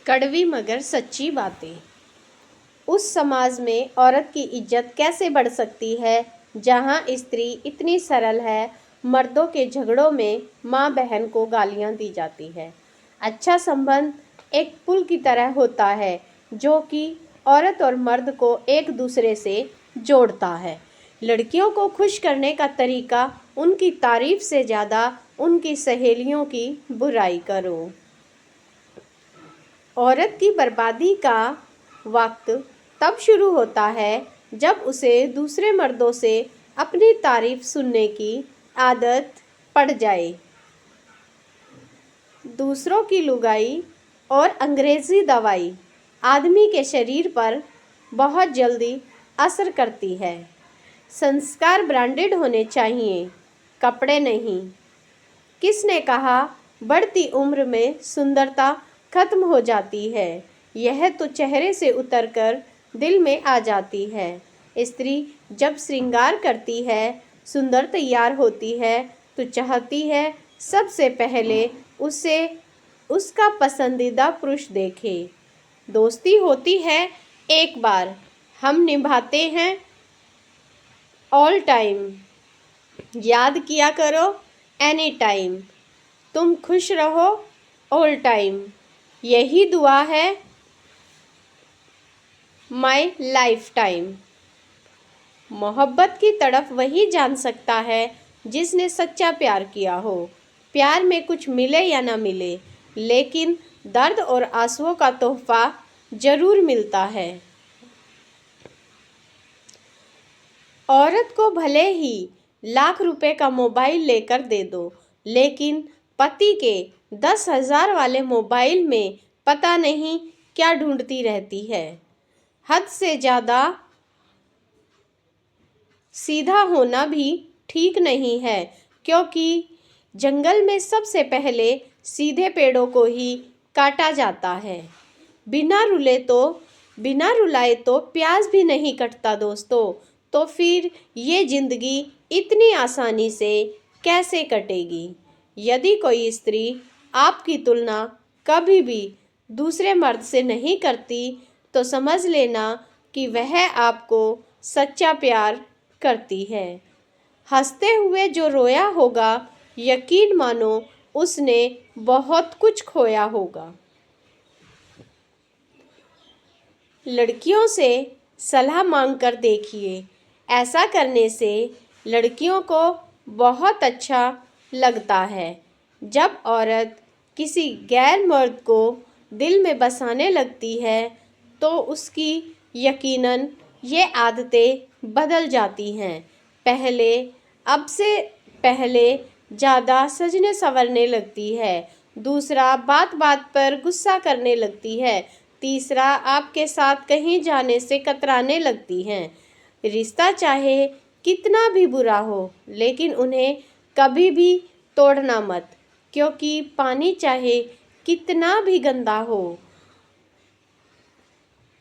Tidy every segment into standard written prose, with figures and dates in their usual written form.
कड़वी मगर सच्ची बातें। उस समाज में औरत की इज्जत कैसे बढ़ सकती है जहां स्त्री इतनी सरल है, मर्दों के झगड़ों में माँ बहन को गालियां दी जाती है। अच्छा संबंध एक पुल की तरह होता है जो कि औरत और मर्द को एक दूसरे से जोड़ता है। लड़कियों को खुश करने का तरीका उनकी तारीफ से ज़्यादा उनकी सहेलियों की बुराई करो। औरत की बर्बादी का वक्त तब शुरू होता है जब उसे दूसरे मर्दों से अपनी तारीफ सुनने की आदत पड़ जाए। दूसरों की लुगाई और अंग्रेज़ी दवाई आदमी के शरीर पर बहुत जल्दी असर करती है। संस्कार ब्रांडेड होने चाहिए, कपड़े नहीं। किसने कहा बढ़ती उम्र में सुंदरता खत्म हो जाती है? यह तो चेहरे से उतरकर दिल में आ जाती है। स्त्री जब श्रृंगार करती है, सुंदर तैयार होती है, तो चाहती है सबसे पहले उसे उसका पसंदीदा पुरुष देखे। दोस्ती होती है एक बार, हम निभाते हैं ऑल टाइम। याद किया करो एनी टाइम। तुम खुश रहो ऑल टाइम। यही दुआ है माय लाइफ टाइम। मोहब्बत की तड़प वही जान सकता है जिसने सच्चा प्यार किया हो। प्यार में कुछ मिले या ना मिले, लेकिन दर्द और आंसुओं का तोहफा जरूर मिलता है। औरत को भले ही लाख रुपए का मोबाइल लेकर दे दो, लेकिन पति के 10,000 वाले मोबाइल में पता नहीं क्या ढूंढती रहती है। हद से ज़्यादा सीधा होना भी ठीक नहीं है, क्योंकि जंगल में सबसे पहले सीधे पेड़ों को ही काटा जाता है। बिना रुलाए तो प्याज भी नहीं कटता दोस्तों। तो फिर ये जिंदगी इतनी आसानी से कैसे कटेगी? यदि कोई स्त्री आपकी तुलना कभी भी दूसरे मर्द से नहीं करती, तो समझ लेना कि वह आपको सच्चा प्यार करती है। हंसते हुए जो रोया होगा, यकीन मानो उसने बहुत कुछ खोया होगा। लड़कियों से सलाह मांग कर देखिए, ऐसा करने से लड़कियों को बहुत अच्छा लगता है। जब औरत किसी गैर मर्द को दिल में बसाने लगती है, तो उसकी यकीनन ये आदतें बदल जाती हैं। अब से पहले ज़्यादा सजने संवरने लगती है। दूसरा, बात बात पर गुस्सा करने लगती है। तीसरा, आपके साथ कहीं जाने से कतराने लगती हैं। रिश्ता चाहे कितना भी बुरा हो, लेकिन उन्हें कभी भी तोड़ना मत, क्योंकि पानी चाहे कितना भी गंदा हो,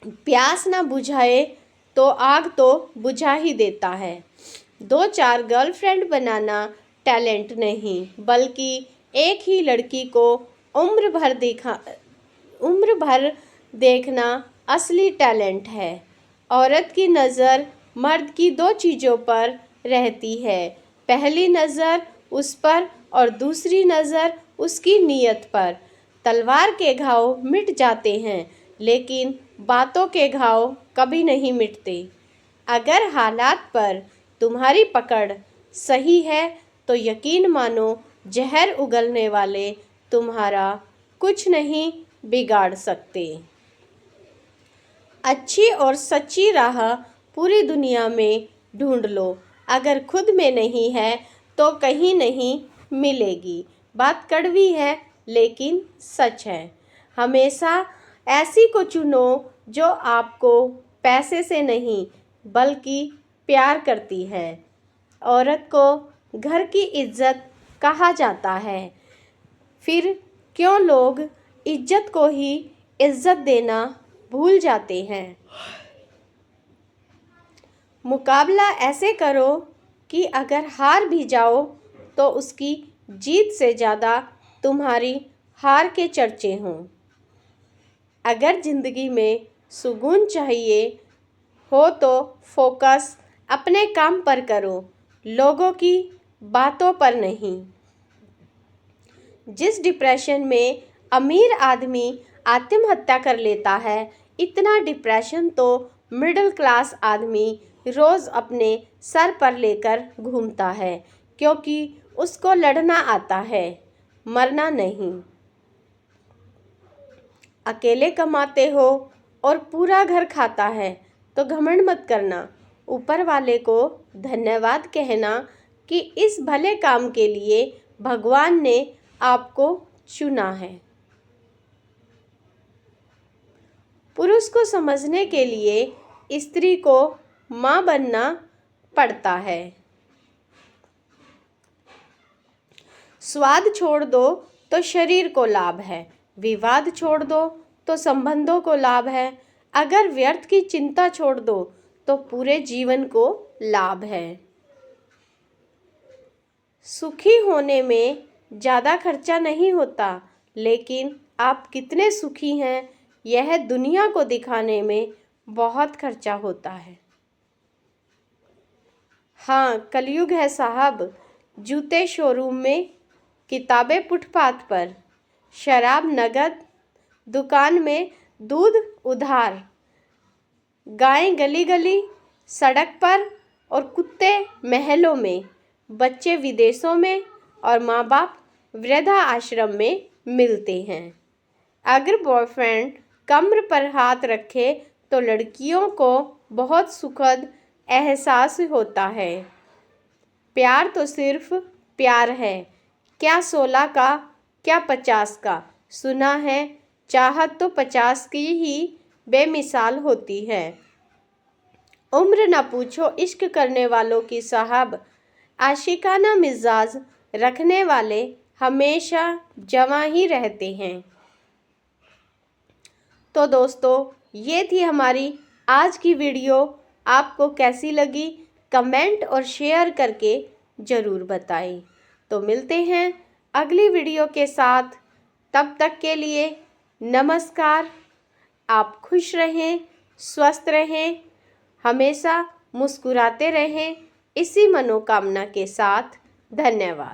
प्यास ना बुझाए तो आग तो बुझा ही देता है। 2-4 गर्लफ्रेंड बनाना टैलेंट नहीं, बल्कि एक ही लड़की को उम्र भर देखना असली टैलेंट है। औरत की नज़र मर्द की 2 चीज़ों पर रहती है। पहली नज़र उस पर और दूसरी नज़र उसकी नीयत पर। तलवार के घाव मिट जाते हैं, लेकिन बातों के घाव कभी नहीं मिटते। अगर हालात पर तुम्हारी पकड़ सही है, तो यकीन मानो जहर उगलने वाले तुम्हारा कुछ नहीं बिगाड़ सकते। अच्छी और सच्ची राह पूरी दुनिया में ढूंढ लो, अगर खुद में नहीं है तो कहीं नहीं मिलेगी। बात कड़वी है, लेकिन सच है। हमेशा ऐसी को चुनो जो आपको पैसे से नहीं, बल्कि प्यार करती है। औरत को घर की इज्जत कहा जाता है, फिर क्यों लोग इज्जत को ही इज्जत देना भूल जाते हैं? मुकाबला ऐसे करो कि अगर हार भी जाओ, तो उसकी जीत से ज़्यादा तुम्हारी हार के चर्चे हों। अगर ज़िंदगी में सुकून चाहिए हो तो फोकस अपने काम पर करो, लोगों की बातों पर नहीं। जिस डिप्रेशन में अमीर आदमी आत्महत्या कर लेता है, इतना डिप्रेशन तो मिडिल क्लास आदमी रोज़ अपने सर पर लेकर घूमता है, क्योंकि उसको लड़ना आता है, मरना नहीं। अकेले कमाते हो और पूरा घर खाता है तो घमंड मत करना, ऊपर वाले को धन्यवाद कहना कि इस भले काम के लिए भगवान ने आपको चुना है। पुरुष को समझने के लिए स्त्री को माँ बनना पड़ता है। स्वाद छोड़ दो तो शरीर को लाभ है, विवाद छोड़ दो तो संबंधों को लाभ है, अगर व्यर्थ की चिंता छोड़ दो तो पूरे जीवन को लाभ है। सुखी होने में ज़्यादा खर्चा नहीं होता, लेकिन आप कितने सुखी हैं यह दुनिया को दिखाने में बहुत खर्चा होता है। हाँ, कलयुग है साहब, जूते शोरूम में, किताबें फुटपाथ पर, शराब नगद, दुकान में दूध उधार, गाय गली गली, सड़क पर और कुत्ते महलों में, बच्चे विदेशों में और माँ बाप वृद्धा आश्रम में मिलते हैं। अगर बॉयफ्रेंड कमर पर हाथ रखे तो लड़कियों को बहुत सुखद एहसास होता है। प्यार तो सिर्फ प्यार है, क्या 16 का क्या 50 का, सुना है चाहत तो 50 की ही बेमिसाल होती है। उम्र ना पूछो इश्क करने वालों की साहब, आशिकाना मिजाज रखने वाले हमेशा जवां ही रहते हैं। तो दोस्तों, ये थी हमारी आज की वीडियो। आपको कैसी लगी कमेंट और शेयर करके ज़रूर बताएं। तो मिलते हैं अगली वीडियो के साथ, तब तक के लिए नमस्कार। आप खुश रहें, स्वस्थ रहें, हमेशा मुस्कुराते रहें, इसी मनोकामना के साथ धन्यवाद।